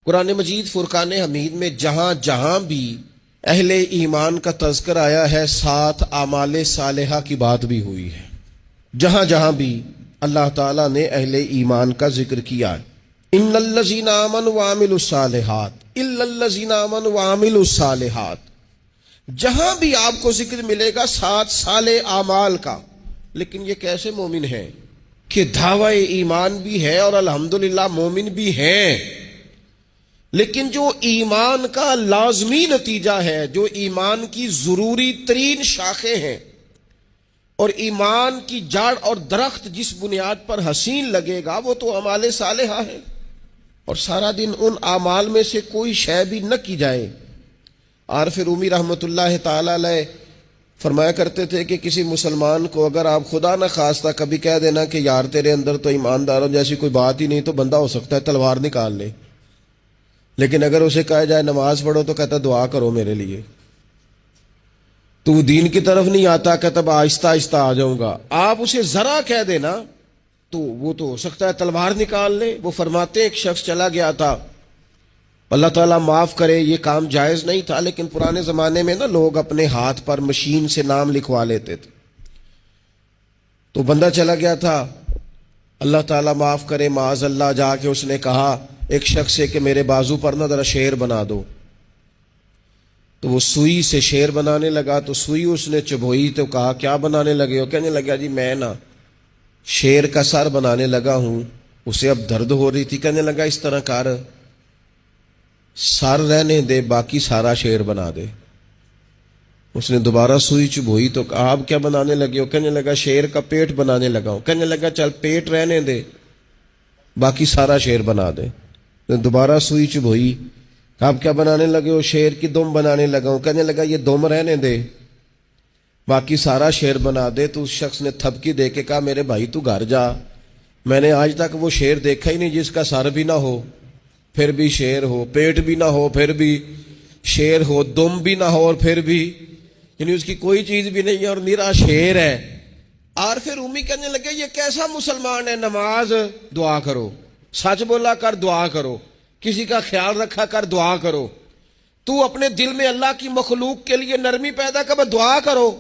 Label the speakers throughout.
Speaker 1: قرآن مجید فرقان حمید میں جہاں جہاں بھی اہل ایمان کا تذکر آیا ہے ساتھ اعمال صالحہ کی بات بھی ہوئی ہے۔ جہاں جہاں بھی اللہ تعالیٰ نے اہل ایمان کا ذکر کیا ہے، ان الذین آمنوا وعملوا الصالحات الا الذین آمنوا وعملوا الصالحات، جہاں بھی آپ کو ذکر ملے گا ساتھ صالح اعمال کا۔ لیکن یہ کیسے مومن ہیں کہ دعوی ایمان بھی ہے اور الحمدللہ مومن بھی ہیں، لیکن جو ایمان کا لازمی نتیجہ ہے، جو ایمان کی ضروری ترین شاخیں ہیں اور ایمان کی جڑ اور درخت جس بنیاد پر حسین لگے گا، وہ تو اعمال صالحہ ہے۔ اور سارا دن ان اعمال میں سے کوئی شے بھی نہ کی جائے۔ عارف رومی رحمۃ اللہ تعالی علیہ فرمایا کرتے تھے کہ کسی مسلمان کو اگر آپ خدا نہ خواستہ کبھی کہہ دینا کہ یار تیرے اندر تو ایمانداروں جیسی کوئی بات ہی نہیں، تو بندہ ہو سکتا ہے تلوار نکال لے، لیکن اگر اسے کہا جائے نماز پڑھو تو کہتا دعا کرو میرے لیے، تو وہ دین کی طرف نہیں آتا، کہتا آہستہ آہستہ آ جاؤں گا۔ آپ اسے ذرا کہہ دینا تو وہ تو ہو سکتا ہے تلوار نکال لے۔ وہ فرماتے ایک شخص چلا گیا تھا، اللہ تعالیٰ معاف کرے یہ کام جائز نہیں تھا، لیکن پرانے زمانے میں نا لوگ اپنے ہاتھ پر مشین سے نام لکھوا لیتے تھے۔ تو بندہ چلا گیا تھا، اللہ تعالیٰ معاف کرے معاذ اللہ، جا کے اس نے کہا ایک شخص سے کہ میرے بازو پر نا ذرا شیر بنا دو۔ تو وہ سوئی سے شیر بنانے لگا، تو سوئی اس نے چبھوئی تو کہا کیا بنانے لگے ہو؟ کہنے لگا جی میں نا شیر کا سر بنانے لگا ہوں۔ اسے اب درد ہو رہی تھی، کہنے لگا اس طرح کر، سر رہنے دے باقی سارا شیر بنا دے۔ اس نے دوبارہ سوئی چبھوئی تو کہا آپ کیا بنانے لگے ہو؟ کہنے لگا شیر کا پیٹ بنانے لگا ہوں۔ کہنے لگا چل پیٹ رہنے دے باقی سارا شیر بنا دے۔ دوبارہ سوئی چبھوئی، آپ کیا بنانے لگے ہو؟ شیر کی دم بنانے لگا ہوں۔ کہنے لگا یہ دم رہنے دے باقی سارا شیر بنا دے۔ تو اس شخص نے تھپکی دے کے کہا میرے بھائی تو گھر جا، میں نے آج تک وہ شیر دیکھا ہی نہیں جس کا سر بھی نہ ہو پھر بھی شیر ہو، پیٹ بھی نہ ہو پھر بھی شیر ہو، دم بھی نہ ہو اور پھر بھی، یعنی اس کی کوئی چیز بھی نہیں ہے اور میرا شیر ہے۔ عارف رومی کہنے لگے یہ کیسا مسلمان ہے، نماز دعا کرو، سچ بولا کر دعا کرو، کسی کا خیال رکھا کر دعا کرو، تو اپنے دل میں اللہ کی مخلوق کے لیے نرمی پیدا کر دعا کرو۔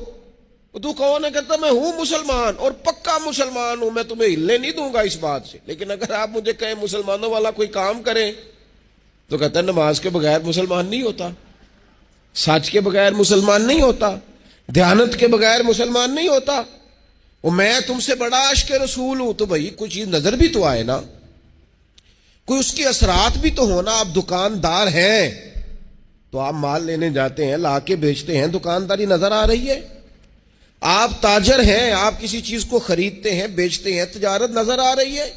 Speaker 1: تو کون ہے؟ کہتا میں ہوں مسلمان اور پکا مسلمان ہوں، میں تمہیں ہلنے نہیں دوں گا اس بات سے، لیکن اگر آپ مجھے کہیں مسلمانوں والا کوئی کام کریں تو کہتا ہے نماز کے بغیر مسلمان نہیں ہوتا، سچ کے بغیر مسلمان نہیں ہوتا، دیانت کے بغیر مسلمان نہیں ہوتا، اور میں تم سے بڑا عاشق رسول ہوں۔ تو بھائی کوئی چیز نظر بھی تو آئے نا، کوئی اس کے اثرات بھی تو ہونا۔ آپ دکاندار ہیں تو آپ مال لینے جاتے ہیں، لا کے بیچتے ہیں، دکانداری نظر آ رہی ہے۔ آپ تاجر ہیں، آپ کسی چیز کو خریدتے ہیں بیچتے ہیں، تجارت نظر آ رہی ہے۔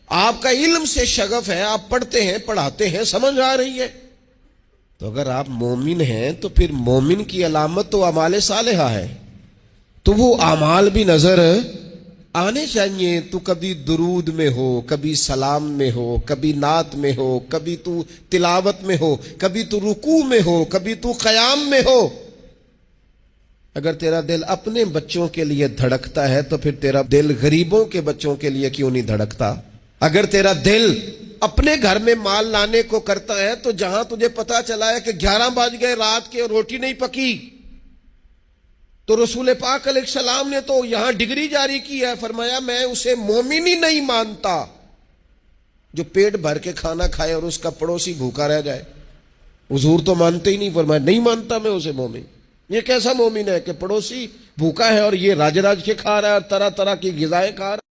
Speaker 1: آپ کا علم سے شغف ہے، آپ پڑھتے ہیں پڑھاتے ہیں، سمجھ آ رہی ہے۔ تو اگر آپ مومن ہیں تو پھر مومن کی علامت تو اعمال صالحہ ہے، تو وہ اعمال بھی نظر آنے چاہیے۔ تو کبھی درود میں ہو، کبھی سلام میں ہو، کبھی نعت میں ہو، کبھی تو تلاوت میں ہو، کبھی تو رکوع میں ہو، کبھی تو قیام میں ہو۔ اگر تیرا دل اپنے بچوں کے لیے دھڑکتا ہے تو پھر تیرا دل غریبوں کے بچوں کے لیے کیوں نہیں دھڑکتا؟ اگر تیرا دل اپنے گھر میں مال لانے کو کرتا ہے تو جہاں تجھے پتا چلا ہے کہ 11 بج گئے رات کے روٹی نہیں پکی، تو رسول پاک علیہ السلام نے تو یہاں ڈگری جاری کی ہے، فرمایا میں اسے مومن ہی نہیں مانتا جو پیٹ بھر کے کھانا کھائے اور اس کا پڑوسی بھوکا رہ جائے۔ حضور تو مانتے ہی نہیں، فرمایا نہیں مانتا میں اسے مومن۔ یہ کیسا مومن ہے کہ پڑوسی بھوکا ہے اور یہ راج راج کے کھا رہا ہے اور طرح طرح کی غذائیں کھا رہا ہے؟